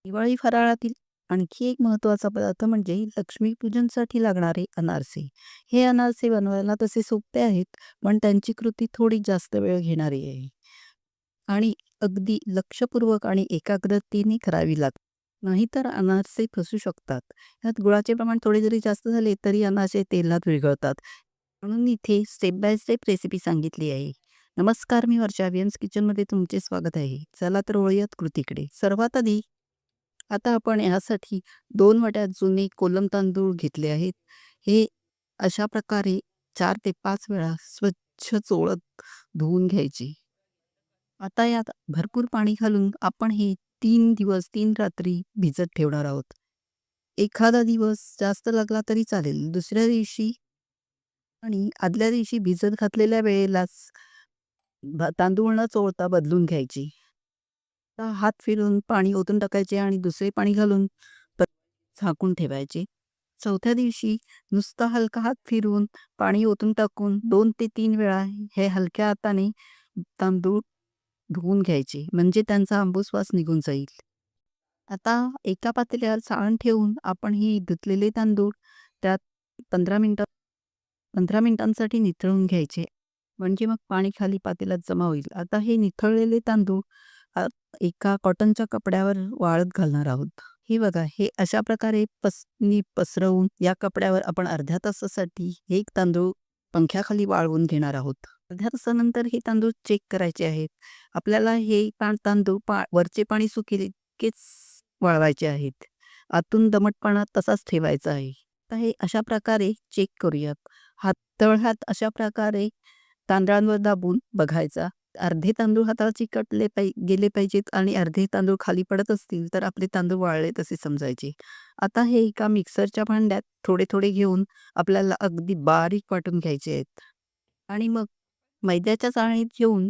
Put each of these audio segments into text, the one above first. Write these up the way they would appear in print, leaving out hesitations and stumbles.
दिवाळी फराळातील आणखी एक महत्त्वाचा पदार्थ म्हणजे लक्ष्मीपूजनसाठी लागणारे अनारसे. हे अनारसे बनवायला तसे सोपे आहेत, पण त्यांची कृती थोडी जास्त वेळ घेणारी आहे आणि अगदी लक्षपूर्वक आणि एकाग्रतेने करावी लागते. नाहीतर अनारसे फसू शकतात. यात गुळाचे प्रमाण थोडे जरी जास्त झाले तरी अनारसे तेलात विरघळतात. म्हणून इथे स्टेप बाय स्टेप रेसिपी सांगितली आहे. नमस्कार, मी वर्षा. अवियन्स किचनमध्ये तुमचे स्वागत आहे. चला तर वळूयात कृतीकडे. सर्वात आधी आता आपण यासाठी 2 वाट्या जुने कोलम तांदूळ घेतले आहेत. हे अशा प्रकारे 4 ते 5 वेळा स्वच्छ चोळत धुवून घ्यायचे. आता यात भरपूर पाणी घालून आपण हे 3 दिवस 3 रात्री भिजत ठेवणार आहोत. एखादा दिवस जास्त लागला तरी चालेल. दुसऱ्या दिवशी आणि आदल्या दिवशी भिजत घातलेल्या वेळेलाच तांदूळ न चोळता बदलून घ्यायची. आता हात फिरून पाणी ओतून टाकायचे आणि दुसरे पाणी घालून परत झाकून ठेवायचे. चौथ्या दिवशी नुसता हलका हात फिरवून पाणी ओतून टाकून 2 ते 3 वेळा हे हलक्या हाताने तांदूळ धुवून घ्यायचे, म्हणजे त्यांचा आंबूस वास निघून जाईल. आता एका पातेल्यावर साळण ठेवून आपण ही धुतलेले तांदूळ त्यात 15 मिनिटं 15 मिनिटांसाठी निथळून घ्यायचे. म्हणजे मग पाणी खाली पातेल्यात जमा होईल. आता हे निथळलेले तांदूळ अ, एका कॉटनच्या कपड्यावर वाळत घालणार आहोत. हे बघा, हे अशा प्रकारे पसरवून या कपड्यावर आपण अर्ध्या तासासाठी हे तांदूळ पंख्याखाली वाळवून घेणार आहोत. अर्ध्या तासानंतर हे तांदूळ चेक करायचे आहेत. आपल्याला हे तांदूळ वरचे पाणी सुकेल इतकेच वळवायचे आहेत. आतून दमटपणा तसाच ठेवायचा आहे. आता हे अशा प्रकारे चेक करूयात. तळहात अशा प्रकारे तांदळांवर दाबून बघायचा. अर्धे तांदूळ हाताला चिकटले गेले पाहिजेत आणि अर्धे तांदूळ खाली पडत असतील तर आपले तांदूळ वाळले तसे समजायचे. आता हे एका मिक्सरच्या भांड्यात थोडे-थोडे घेऊन आपल्याला अगदी बारीक वाटून घ्यायचे आहेत आणि मग मैद्याच्या चाळणीत घेऊन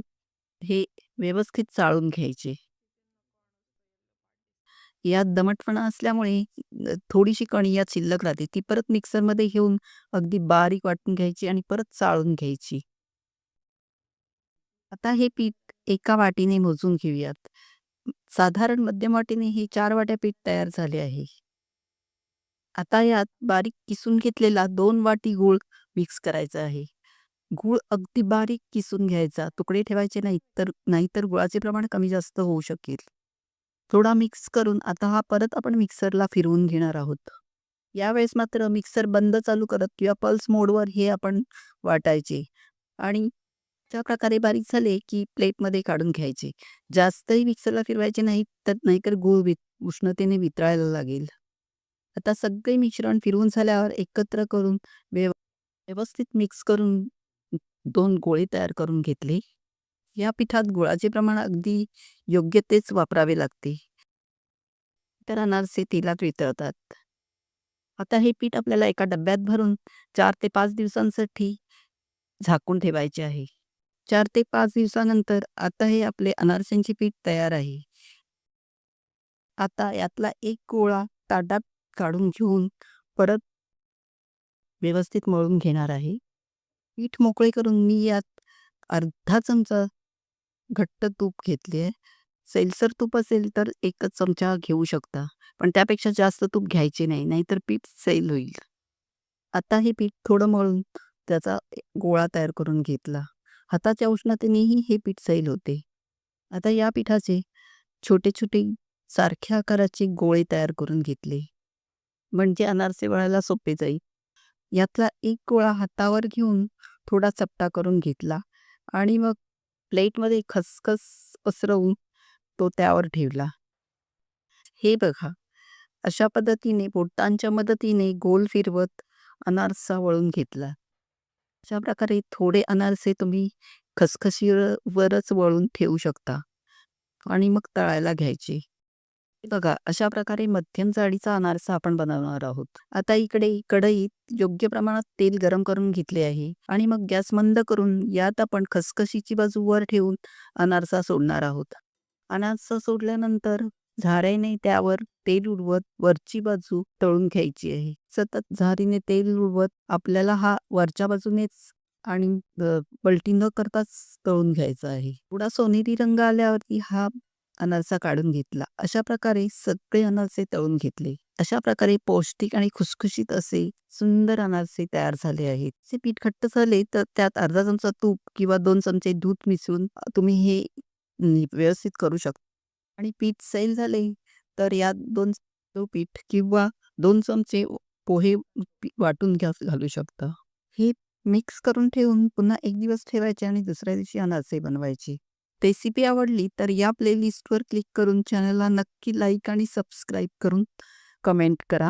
हे व्यवस्थित चाळून घ्यायचे. यात दमटपणा असल्यामुळे थोडीशी कणी यात शिल्लक राहते. ती परत मिक्सरमध्ये घेऊन अगदी बारीक वाटून घ्यायची आणि परत चाळून घ्यायची. आता हे पीठ एका वाटीने मोजून घेऊयात. साधारण मध्यम वाटीने हे 4 वाट्या पीठ तयार झाले आहे. आता यात बारीक किसून घेतलेला 2 वाटी गूळ मिक्स करायचा आहे. गूळ अगदी बारीक किसून घ्यायचा. तुकडे ठेवायचे नाहीत, नाहीतर गुळाचे प्रमाण कमी जास्त होऊ शकेल. थोडा मिक्स करून आता हा परत आपण मिक्सरला फिरवून घेणार आहोत. यावेळेस मात्र मिक्सर बंद चालू करत किंवा पल्स मोडवर हे आपण वाटायचे आणि त्या प्रकारे बारीक झाले की प्लेटमध्ये काढून घ्यायचे. जास्तही मिक्सरला फिरवायचे नाहीत, तर नाहीतर गूळ उष्णतेने वितळायला लागेल. आता सगळे मिश्रण फिरवून झाल्यावर एकत्र करून व्यवस्थित मिक्स करून 2 गोळे तयार करून घेतले. या पिठात गुळाचे प्रमाण अगदी योग्य तेच वापरावे लागते. तर अनारसे तेलात वितळतात. आता हे पीठ आपल्याला एका डब्यात भरून 4 ते 5 दिवसांसाठी झाकून ठेवायचे आहे. 4 ते 5 दिवसानंतर आता हे आपले अनारसांचे पीठ तयार आहे. आता यातला एक गोळा ताटात काढून घेऊन परत व्यवस्थित मळून घेणार आहे. पीठ मोकळे करून मी यात अर्धा चमचा घट्ट तूप घेतले आहे. सैलसर तूप असेल तर 1च चमचा घेऊ शकता. पण त्यापेक्षा जास्त तूप घ्यायचे नाही, नाहीतर पीठ सैल होईल. आता हे पीठ थोडं मळून त्याचा गोळा तयार करून घेतला. हाताच्या उष्णतेनेही हे पीठ सैल होते. आता या पिठाचे छोटे-छोटे सारख्या आकाराचे गोळे तयार करून घेतले. म्हणजे अनारसे वळायला सोपे जाईल. यातला एक गोळा हातावर घेऊन थोडा चपटा करून घेतला आणि मग प्लेटमध्ये खसखस पसरवून तो त्यावर ठेवला. हे बघा, अशा पद्धतीने बोटांच्या मदतीने गोल फिरवत अनारसा वळून घेतला. अशा प्रकारे थोडे अनारसे तुम्ही खसखशीवरच वळून ठेवू शकता आणि मग तळायला घ्यायचे. बघा, अशा प्रकारे मध्यम जाडीचा अनारसा आपण बनवणार आहोत. आता इकडे कढईत योग्य प्रमाणात तेल गरम करून घेतले आहे आणि मग गॅस मंद करून यात आपण खसखशीची बाजू वर ठेवून अनारसा सोडणार आहोत. अनारसा सोडल्यानंतर झाऱ्याने त्यावर तेल उडवत वरची बाजू तळून घ्यायची आहे. सतत झारीने तेल उडवत आपल्याला हा वरच्या बाजूनेच आणि पलटी न करताच तळून घ्यायचा आहे. थोडा सोनेरी रंग आल्यावरती हा अनारसा काढून घेतला. अशा प्रकारे सगळे अनारसे तळून घेतले. अशा प्रकारे पौष्टिक आणि खुसखुशीत असे सुंदर अनारसे तयार झाले आहेत. ते पीठ घट्ट झाले तर त्यात अर्धा चमचा तूप किंवा 2 चमचे दूध मिसळून तुम्ही हे व्यवस्थित करू शकता. आणि पीठ सैल झाले तर यात 2 पीठ किंवा 2 चमचे पोहे वाटून घालू शकता. हे मिक्स करून ठेवून पुन्हा 1 दिवस ठेवायचे आणि दुसऱ्या दिवशी अनारसे बनवायचे. रेसिपी आवडली तर या प्लेलिस्टवर क्लिक करून चॅनलला नक्की लाईक आणि सबस्क्राईब करून कमेंट करा.